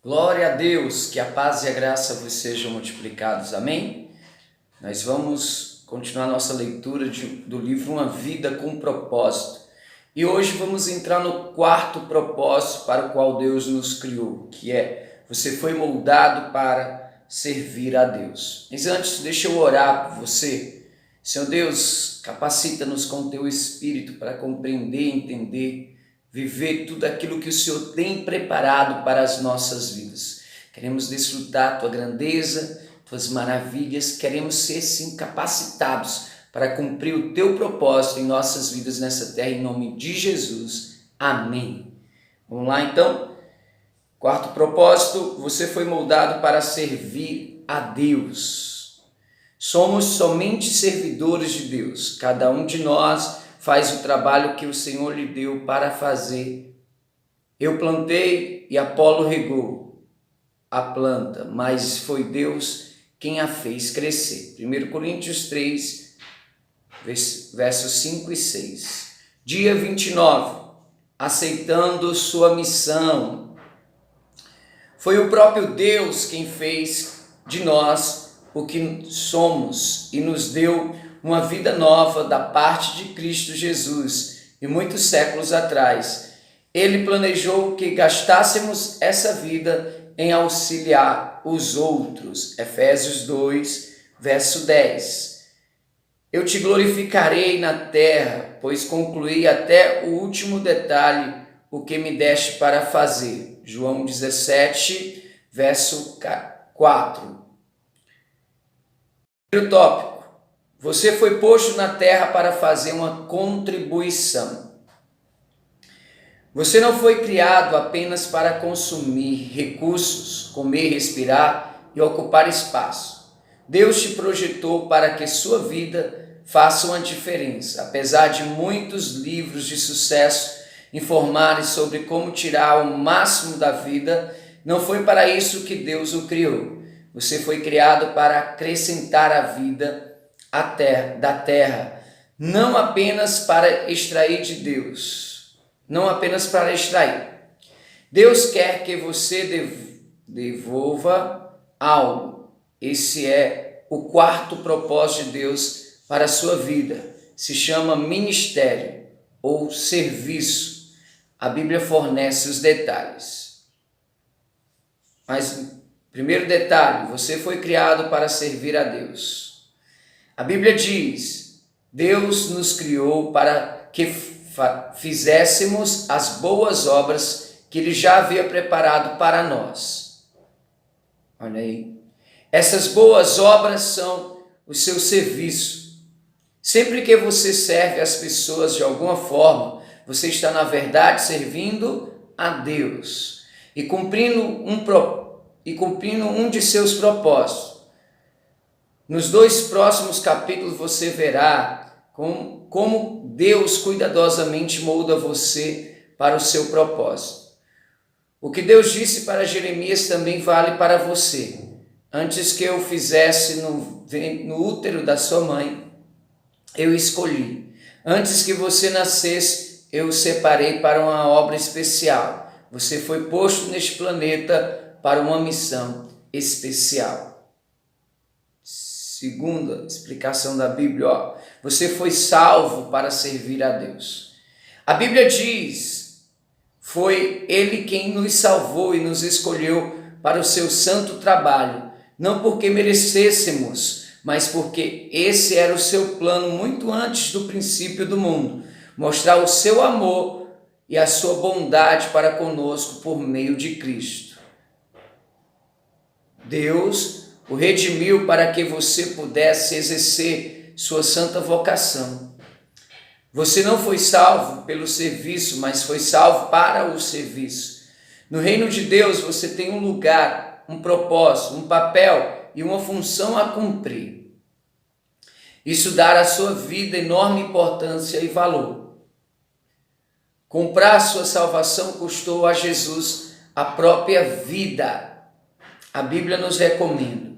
Glória a Deus, que a paz e a graça vos sejam multiplicados. Amém? Nós vamos continuar nossa leitura do livro Uma Vida com Propósito. E hoje vamos entrar no quarto propósito para o qual Deus nos criou, que é: você foi moldado para servir a Deus. Mas antes, deixa eu orar por você. Senhor Deus, capacita-nos com o Teu Espírito para compreender, entender, viver tudo aquilo que o Senhor tem preparado para as nossas vidas. Queremos desfrutar Tua grandeza, Tuas maravilhas, queremos ser sim capacitados para cumprir o Teu propósito em nossas vidas nessa terra, em nome de Jesus. Amém. Vamos lá então? Quarto propósito: você foi moldado para servir a Deus. Somos somente servidores de Deus. Cada um de nós faz o trabalho que o Senhor lhe deu para fazer. Eu plantei e Apolo regou a planta, mas foi Deus quem a fez crescer. 1 Coríntios 3, versos 5 e 6. Dia 29, aceitando sua missão. Foi o próprio Deus quem fez de nós o que somos e nos deu uma vida nova da parte de Cristo Jesus. E muitos séculos atrás, Ele planejou que gastássemos essa vida em auxiliar os outros. Efésios 2, verso 10. Eu te glorificarei na terra, pois concluí até o último detalhe o que me deste para fazer. João 17, verso 4. Primeiro tópico: você foi posto na terra para fazer uma contribuição. Você não foi criado apenas para consumir recursos, comer, respirar e ocupar espaço. Deus te projetou para que sua vida faça uma diferença. Apesar de muitos livros de sucesso informarem sobre como tirar o máximo da vida, não foi para isso que Deus o criou. Você foi criado para acrescentar a vida da terra, não apenas para extrair de Deus, não apenas para extrair. Deus quer que você devolva algo. Esse é o quarto propósito de Deus para a sua vida. Se chama ministério ou serviço. A Bíblia fornece os detalhes. Mas, primeiro detalhe: você foi criado para servir a Deus. A Bíblia diz: Deus nos criou para que fizéssemos as boas obras que Ele já havia preparado para nós. Olha aí. Essas boas obras são o seu serviço. Sempre que você serve as pessoas de alguma forma, você está, na verdade, servindo a Deus e cumprindo um de seus propósitos. Nos dois próximos capítulos você verá como Deus cuidadosamente molda você para o seu propósito. O que Deus disse para Jeremias também vale para você. Antes que eu fizesse no útero da sua mãe, eu escolhi. Antes que você nascesse, eu o separei para uma obra especial. Você foi posto neste planeta para uma missão especial. Segunda explicação da Bíblia: você foi salvo para servir a Deus. A Bíblia diz: foi Ele quem nos salvou e nos escolheu para o seu santo trabalho, não porque merecêssemos, mas porque esse era o seu plano muito antes do princípio do mundo, mostrar o seu amor e a sua bondade para conosco por meio de Cristo. Deus o redimiu para que você pudesse exercer sua santa vocação. Você não foi salvo pelo serviço, mas foi salvo para o serviço. No reino de Deus você tem um lugar, um propósito, um papel e uma função a cumprir. Isso dá à sua vida enorme importância e valor. Comprar sua salvação custou a Jesus a própria vida. A Bíblia nos recomenda: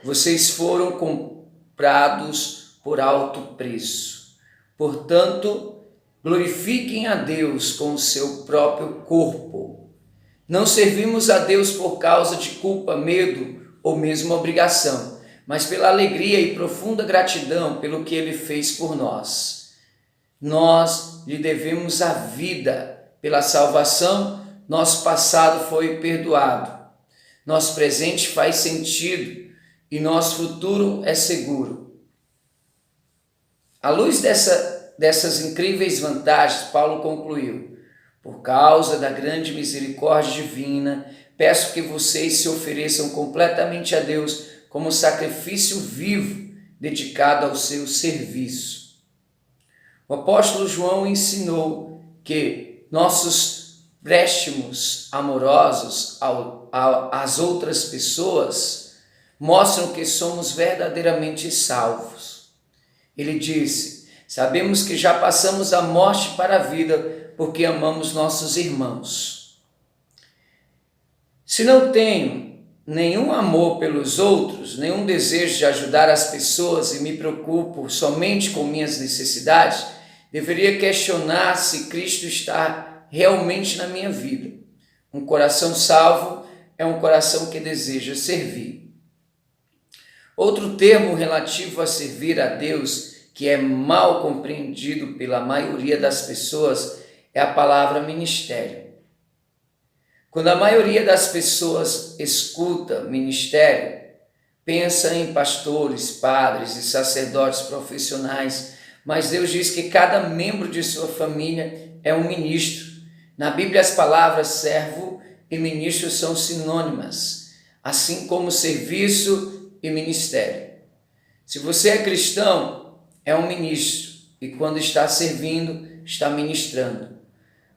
vocês foram comprados por alto preço. Portanto, glorifiquem a Deus com o seu próprio corpo. Não servimos a Deus por causa de culpa, medo ou mesmo obrigação, mas pela alegria e profunda gratidão pelo que Ele fez por nós. Nós lhe devemos a vida. Pela salvação, nosso passado foi perdoado. Nosso presente faz sentido e nosso futuro é seguro. À luz dessas incríveis vantagens, Paulo concluiu: por causa da grande misericórdia divina, peço que vocês se ofereçam completamente a Deus como sacrifício vivo, dedicado ao seu serviço. O apóstolo João ensinou que nossos préstimos amorosos às outras pessoas mostram que somos verdadeiramente salvos. Ele disse: sabemos que já passamos da morte para a vida porque amamos nossos irmãos. Se não tenho nenhum amor pelos outros, nenhum desejo de ajudar as pessoas e me preocupo somente com minhas necessidades, deveria questionar se Cristo está realmente na minha vida. Um coração salvo é um coração que deseja servir. Outro termo relativo a servir a Deus, que é mal compreendido pela maioria das pessoas, é a palavra ministério. Quando a maioria das pessoas escuta ministério, pensa em pastores, padres e sacerdotes profissionais, mas Deus diz que cada membro de sua família é um ministro. Na Bíblia as palavras servo e ministro são sinônimas, assim como serviço e ministério. Se você é cristão, é um ministro, e quando está servindo, está ministrando.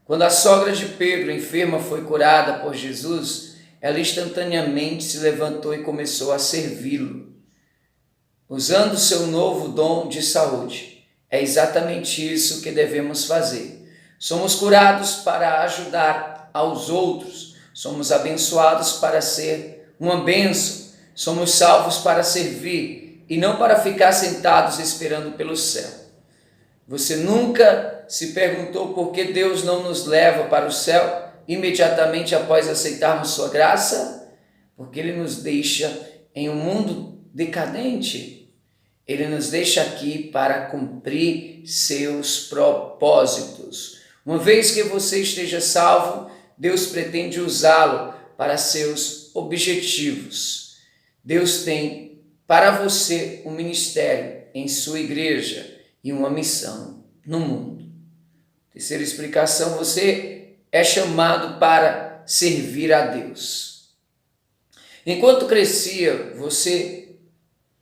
Quando a sogra de Pedro, enferma, foi curada por Jesus, ela instantaneamente se levantou e começou a servi-lo, usando seu novo dom de saúde. É exatamente isso que devemos fazer. Somos curados para ajudar aos outros, somos abençoados para ser uma bênção, somos salvos para servir e não para ficar sentados esperando pelo céu. Você nunca se perguntou por que Deus não nos leva para o céu imediatamente após aceitarmos sua graça? Porque Ele nos deixa em um mundo decadente. Ele nos deixa aqui para cumprir seus propósitos. Uma vez que você esteja salvo, Deus pretende usá-lo para seus objetivos. Deus tem para você um ministério em sua igreja e uma missão no mundo. Terceira explicação: você é chamado para servir a Deus. Enquanto crescia, você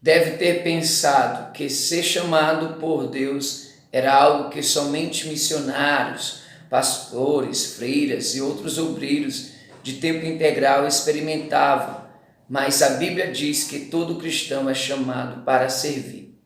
deve ter pensado que ser chamado por Deus era algo que somente missionários, pastores, freiras e outros obreiros de tempo integral experimentavam, mas a Bíblia diz que todo cristão é chamado para servir.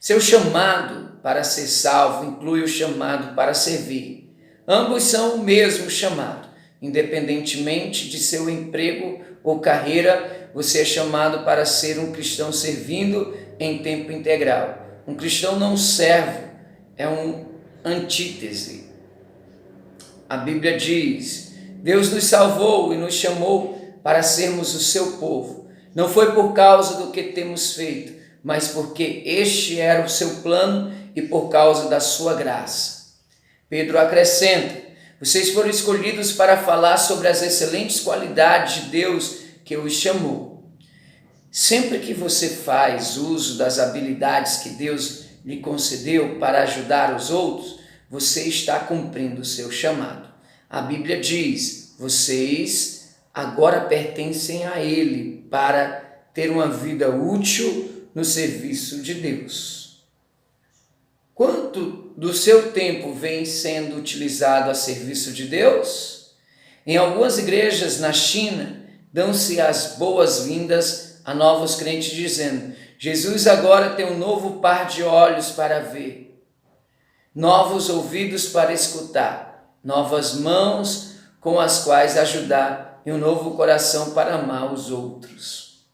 Seu chamado para ser salvo inclui o chamado para servir. Ambos são o mesmo chamado. Independentemente de seu emprego ou carreira, você é chamado para ser um cristão servindo em tempo integral. Um cristão não servo é um antítese. A Bíblia diz: Deus nos salvou e nos chamou para sermos o seu povo. Não foi por causa do que temos feito, mas porque este era o seu plano e por causa da sua graça. Pedro acrescenta: vocês foram escolhidos para falar sobre as excelentes qualidades de Deus que os chamou. Sempre que você faz uso das habilidades que Deus lhe concedeu para ajudar os outros, você está cumprindo o seu chamado. A Bíblia diz: vocês agora pertencem a Ele para ter uma vida útil no serviço de Deus. Quanto do seu tempo vem sendo utilizado a serviço de Deus? Em algumas igrejas na China, dão-se as boas-vindas a novos crentes dizendo: Jesus agora tem um novo par de olhos para ver, novos ouvidos para escutar, novas mãos com as quais ajudar e um novo coração para amar os outros.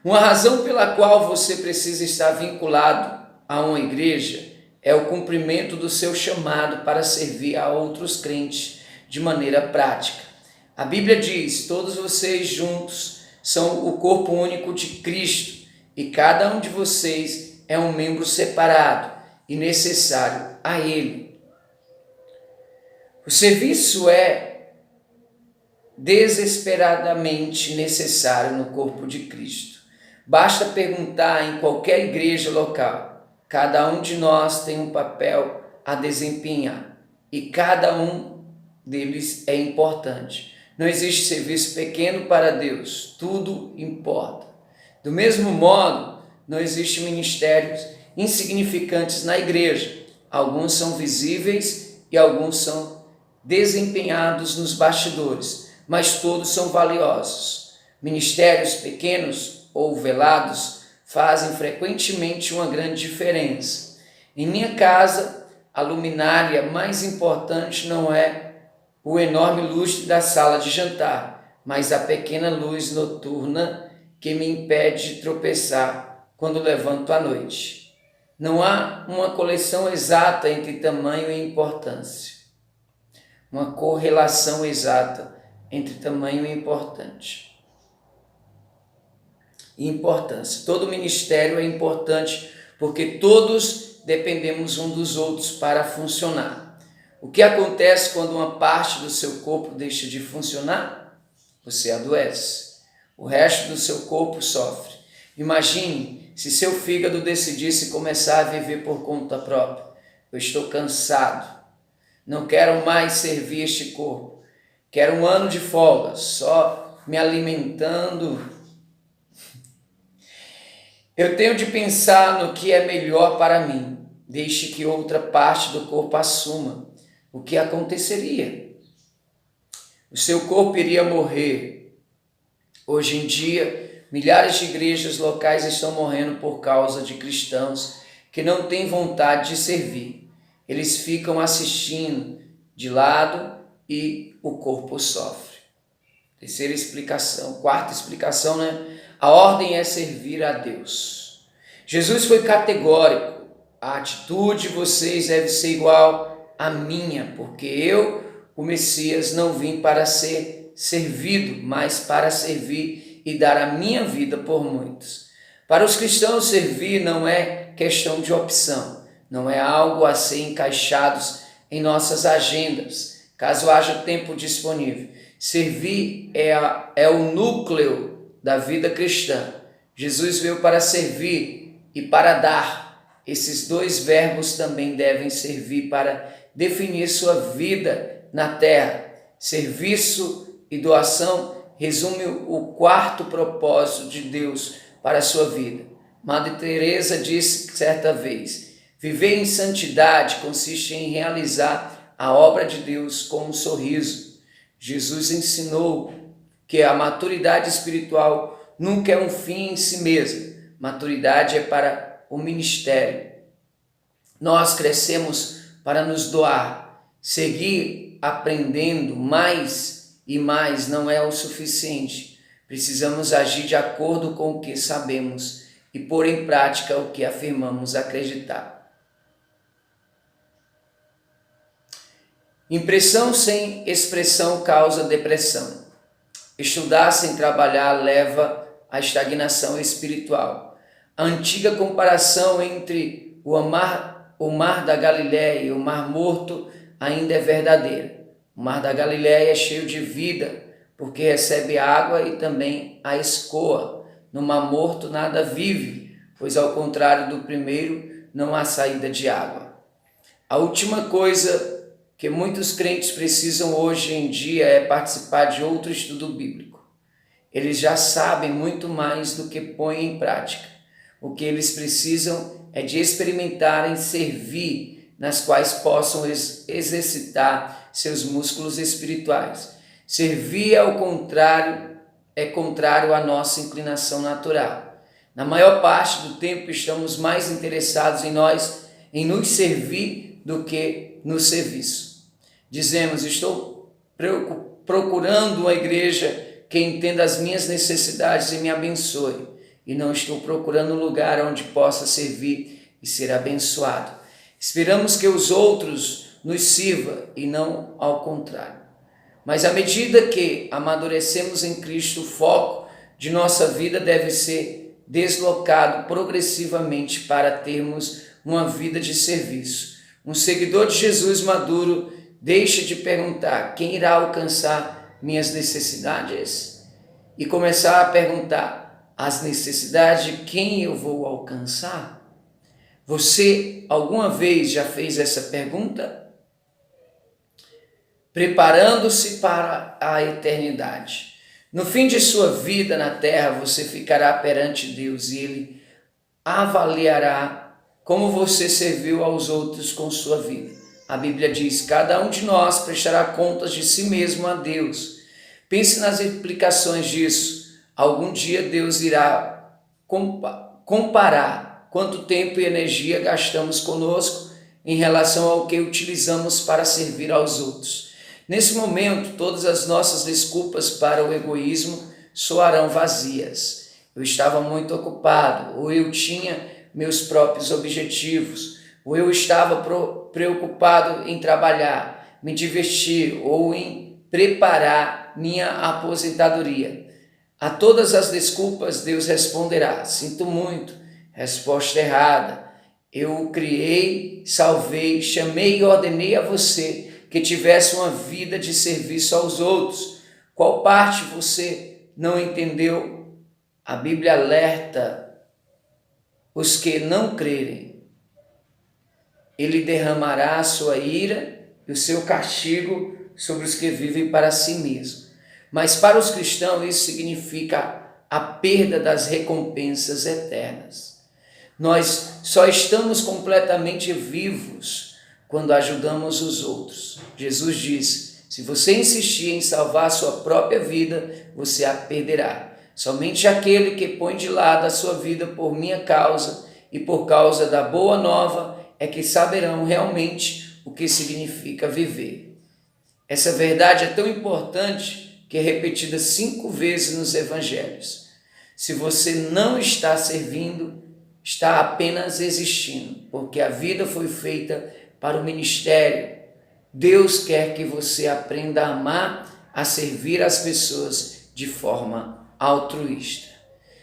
Uma razão pela qual você precisa estar vinculado a uma igreja é o cumprimento do seu chamado para servir a outros crentes de maneira prática. A Bíblia diz: todos vocês juntos são o corpo único de Cristo e cada um de vocês é um membro separado e necessário a Ele. O serviço é desesperadamente necessário no corpo de Cristo. Basta perguntar em qualquer igreja local. Cada um de nós tem um papel a desempenhar e cada um deles é importante. Não existe serviço pequeno para Deus, tudo importa. Do mesmo modo, não existem ministérios insignificantes na igreja. Alguns são visíveis e alguns são desempenhados nos bastidores, mas todos são valiosos. Ministérios pequenos ou velados fazem frequentemente uma grande diferença. Em minha casa, a luminária mais importante não é o enorme lustre da sala de jantar, mas a pequena luz noturna que me impede de tropeçar quando levanto à noite. Não há uma coleção exata entre tamanho e importância. Uma correlação exata entre tamanho e importância. Todo ministério é importante porque todos dependemos um dos outros para funcionar. O que acontece quando uma parte do seu corpo deixa de funcionar? Você adoece. O resto do seu corpo sofre. Imagine se seu fígado decidisse começar a viver por conta própria. Eu estou cansado. Não quero mais servir este corpo. Quero um ano de folga, só me alimentando. Eu tenho de pensar no que é melhor para mim. Deixe que outra parte do corpo assuma. O que aconteceria? O seu corpo iria morrer. Hoje em dia, milhares de igrejas locais estão morrendo por causa de cristãos que não têm vontade de servir. Eles ficam assistindo de lado e o corpo sofre. Quarta explicação, A ordem é servir a Deus. Jesus foi categórico. A atitude de vocês deve ser igual a minha, porque eu, o Messias, não vim para ser servido, mas para servir e dar a minha vida por muitos. Para os cristãos, servir não é questão de opção, não é algo a ser encaixados em nossas agendas, caso haja tempo disponível. Servir é o núcleo da vida cristã. Jesus veio para servir e para dar. Esses dois verbos também devem servir para definir sua vida na terra. Serviço e doação resume o quarto propósito de Deus para a sua vida. Madre Teresa disse certa vez: viver em santidade consiste em realizar a obra de Deus com um sorriso. Jesus ensinou que a maturidade espiritual nunca é um fim em si mesma. Maturidade é para o ministério. Nós crescemos para nos doar. Seguir aprendendo mais e mais não é o suficiente. Precisamos agir de acordo com o que sabemos e pôr em prática o que afirmamos acreditar. Impressão sem expressão causa depressão. Estudar sem trabalhar leva à estagnação espiritual. A antiga comparação entre o Mar da Galileia e o Mar Morto ainda é verdadeira. O Mar da Galileia é cheio de vida, porque recebe água e também a escoa. No Mar Morto nada vive, pois ao contrário do primeiro, não há saída de água. A última coisa que muitos crentes precisam hoje em dia é participar de outro estudo bíblico. Eles já sabem muito mais do que põem em prática. O que eles precisam é de experimentarem servir, nas quais possam exercitar seus músculos espirituais. Servir é contrário à nossa inclinação natural. Na maior parte do tempo estamos mais interessados em nos servir do que no serviço. Dizemos: estou procurando uma igreja que entenda as minhas necessidades e me abençoe, e não estou procurando um lugar onde possa servir e ser abençoado. Esperamos que os outros nos sirvam e não ao contrário. Mas à medida que amadurecemos em Cristo, o foco de nossa vida deve ser deslocado progressivamente para termos uma vida de serviço. Um seguidor de Jesus maduro deixa de perguntar quem irá alcançar minhas necessidades e começar a perguntar as necessidades de quem eu vou alcançar. Você alguma vez já fez essa pergunta? Preparando-se para a eternidade. No fim de sua vida na terra, você ficará perante Deus e Ele avaliará como você serviu aos outros com sua vida. A Bíblia diz: cada um de nós prestará contas de si mesmo a Deus. Pense nas implicações disso. Algum dia Deus irá comparar quanto tempo e energia gastamos conosco em relação ao que utilizamos para servir aos outros. Nesse momento, todas as nossas desculpas para o egoísmo soarão vazias. Eu estava muito ocupado, ou eu tinha meus próprios objetivos, ou eu estava preocupado em trabalhar, me divertir ou em preparar minha aposentadoria. A todas as desculpas, Deus responderá: sinto muito, resposta errada. Eu o criei, salvei, chamei e ordenei a você que tivesse uma vida de serviço aos outros. Qual parte você não entendeu? A Bíblia alerta os que não crerem. Ele derramará a sua ira e o seu castigo sobre os que vivem para si mesmos. Mas para os cristãos isso significa a perda das recompensas eternas. Nós só estamos completamente vivos quando ajudamos os outros. Jesus diz: se você insistir em salvar a sua própria vida, você a perderá. Somente aquele que põe de lado a sua vida por minha causa e por causa da boa nova é que saberão realmente o que significa viver. Essa verdade é tão importante que é repetida 5 vezes nos evangelhos. Se você não está servindo, está apenas existindo, porque a vida foi feita para o ministério. Deus quer que você aprenda a amar, a servir as pessoas de forma altruísta.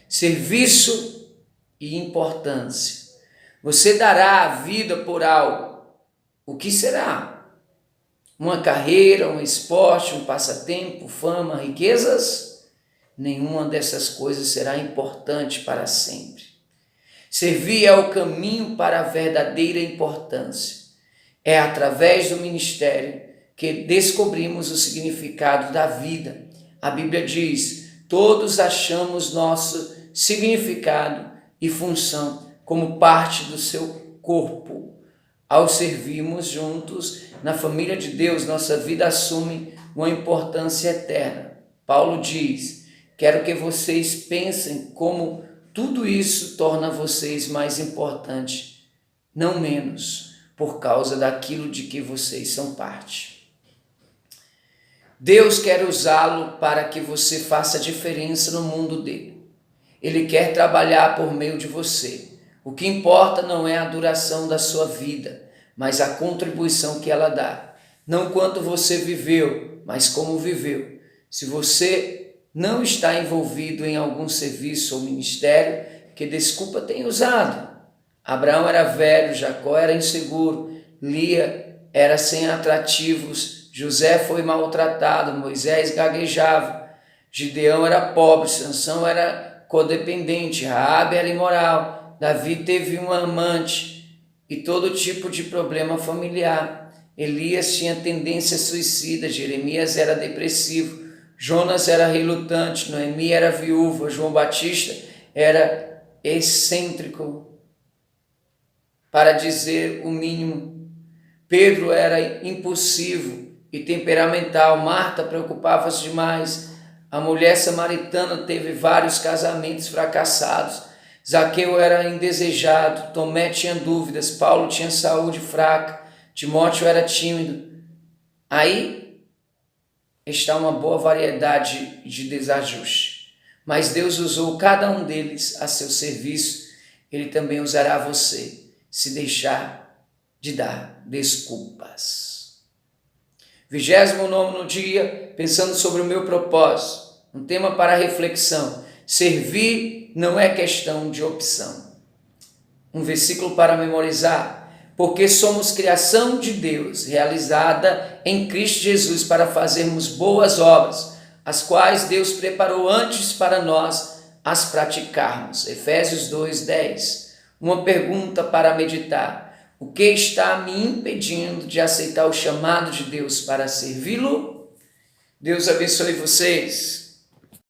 Serviço e importância. Você dará a vida por algo. O que será? Uma carreira, um esporte, um passatempo, fama, riquezas? Nenhuma dessas coisas será importante para sempre. Servir é o caminho para a verdadeira importância. É através do ministério que descobrimos o significado da vida. A Bíblia diz: todos achamos nosso significado e função como parte do seu corpo. Ao servirmos juntos na família de Deus, nossa vida assume uma importância eterna. Paulo diz: quero que vocês pensem como tudo isso torna vocês mais importantes, não menos, por causa daquilo de que vocês são parte. Deus quer usá-lo para que você faça diferença no mundo dele. Ele quer trabalhar por meio de você. O que importa não é a duração da sua vida, mas a contribuição que ela dá. Não quanto você viveu, mas como viveu. Se você não está envolvido em algum serviço ou ministério, que desculpa tem usado? Abraão era velho, Jacó era inseguro, Lia era sem atrativos, José foi maltratado, Moisés gaguejava, Gideão era pobre, Sansão era codependente, Raabe era imoral, Davi teve uma amante e todo tipo de problema familiar. Elias tinha tendência suicida, Jeremias era depressivo, Jonas era relutante, Noemi era viúva, João Batista era excêntrico, para dizer o mínimo. Pedro era impulsivo e temperamental, Marta preocupava-se demais, a mulher samaritana teve vários casamentos fracassados, Zaqueu era indesejado, Tomé tinha dúvidas, Paulo tinha saúde fraca, Timóteo era tímido. Aí está uma boa variedade de desajuste, mas Deus usou cada um deles a seu serviço. Ele também usará você, se deixar de dar desculpas. 29º dia, pensando sobre o meu propósito. Um tema para reflexão. Servir não é questão de opção. Um versículo para memorizar. Porque somos criação de Deus, realizada em Cristo Jesus para fazermos boas obras, as quais Deus preparou antes para nós as praticarmos. Efésios 2:10. Uma pergunta para meditar. O que está me impedindo de aceitar o chamado de Deus para servi-lo? Deus abençoe vocês.